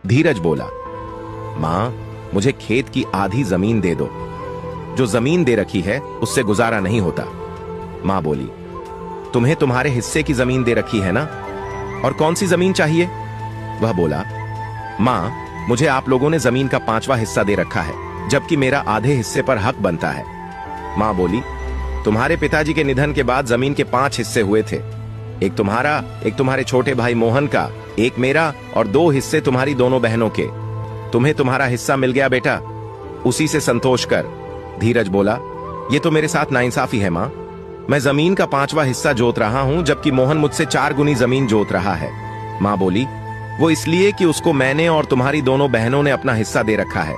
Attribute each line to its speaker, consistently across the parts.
Speaker 1: धीरज बोला, मां, मुझे खेत की आधी जमीन दे दो। जो जमीन दे रखी है उससे गुजारा नहीं होता। मां बोली, तुम्हें तुम्हारे हिस्से की जमीन दे रखी है ना, और कौन सी जमीन चाहिए? वह बोला, मां, मुझे आप लोगों ने जमीन का 5वां हिस्सा दे रखा है, जबकि मेरा आधे हिस्से पर हक बनता है। मां बोली, तुम्हारे पिताजी के निधन के बाद जमीन के 5 हिस्से हुए थे। एक तुम्हारा, एक तुम्हारे छोटे भाई मोहन का, एक मेरा और 2 हिस्से तुम्हारी दोनों बहनों के। तुम्हें तुम्हारा हिस्सा मिल गया बेटा, उसी से संतोष कर। धीरज बोला, ये तो मेरे साथ नाइंसाफी है मां। मैं जमीन का 5वां हिस्सा जोत रहा हूं, जबकि मोहन मुझसे 4 गुनी जमीन जोत रहा है। मां बोली, वो इसलिए कि उसको मैंने और तुम्हारी दोनों बहनों ने अपना हिस्सा दे रखा है।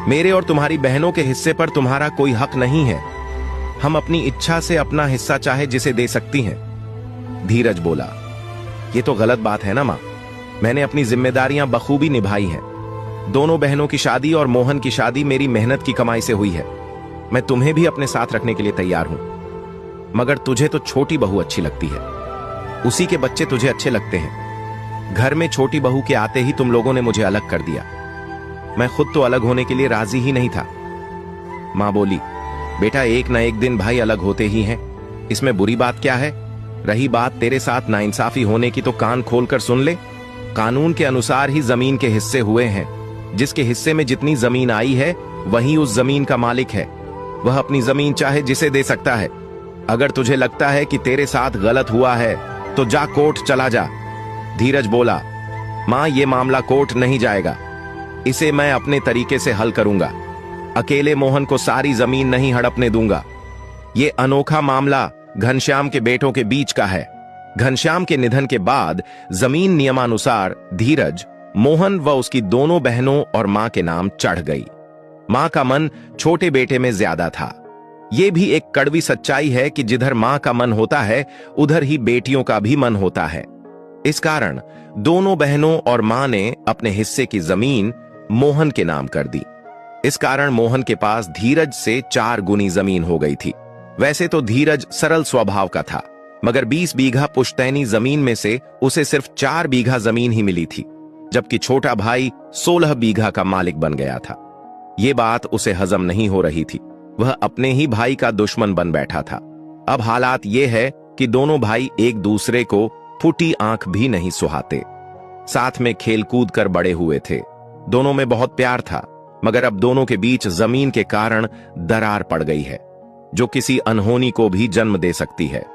Speaker 1: मेरे और तुम्हारी बहनों के हिस्से पर तुम्हारा कोई हक नहीं है। हम अपनी इच्छा से अपना हिस्सा चाहे जिसे दे सकती हैं। धीरज बोला, ये तो गलत बात है ना मां। मैंने अपनी जिम्मेदारियां बखूबी निभाई हैं। दोनों बहनों की शादी और मोहन की शादी मेरी मेहनत की कमाई से हुई है। मैं तुम्हें भी अपने साथ रखने के लिए तैयार हूं, मगर तुझे तो छोटी बहू अच्छी लगती है। उसी के बच्चे तुझे अच्छे लगते हैं। घर में छोटी बहू के आते ही तुम लोगों ने मुझे अलग कर दिया। मैं खुद तो अलग होने के लिए राजी ही नहीं था। मां बोली, बेटा, एक ना एक दिन भाई अलग होते ही हैं, इसमें बुरी बात क्या है? रही बात तेरे साथ नाइंसाफी होने की, तो कान खोलकर सुन ले। कानून के अनुसार ही जमीन के हिस्से हुए हैं। जिसके हिस्से में जितनी जमीन आई है वही उस जमीन का मालिक है। वह अपनी जमीन चाहे जिसे दे सकता है। अगर तुझे लगता है कि तेरे साथ गलत हुआ है तो जा कोर्ट चला जा। धीरज बोला, मां, ये मामला कोर्ट नहीं जाएगा। इसे मैं अपने तरीके से हल करूंगा। अकेले मोहन को सारी जमीन नहीं हड़पने दूंगा। ये अनोखा मामला घनश्याम के बेटों के बीच का है। घनश्याम के निधन के बाद जमीन नियमानुसार धीरज, मोहन व उसकी दोनों बहनों और मां के नाम चढ़ गई। मां का मन छोटे बेटे में ज्यादा था। यह भी एक कड़वी सच्चाई है कि जिधर मां का मन होता है उधर ही बेटियों का भी मन होता है। इस कारण दोनों बहनों और मां ने अपने हिस्से की जमीन मोहन के नाम कर दी। इस कारण मोहन के पास धीरज से 4 गुनी जमीन हो गई थी। वैसे तो धीरज सरल स्वभाव का था, मगर 20 बीघा पुश्तैनी जमीन में से उसे सिर्फ 4 बीघा जमीन ही मिली थी, जबकि छोटा भाई 16 बीघा का मालिक बन गया था। ये बात उसे हजम नहीं हो रही थी। वह अपने ही भाई का दुश्मन बन बैठा था। अब हालात ये है कि दोनों भाई एक दूसरे को फूटी आंख भी नहीं सुहाते। साथ में खेल कूद कर बड़े हुए थे। दोनों में बहुत प्यार था, मगर अब दोनों के बीच जमीन के कारण दरार पड़ गई है, जो किसी अनहोनी को भी जन्म दे सकती है।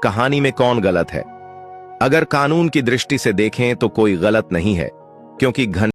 Speaker 1: कहानी में कौन गलत है? अगर कानून की दृष्टि से देखें तो कोई गलत नहीं है, क्योंकि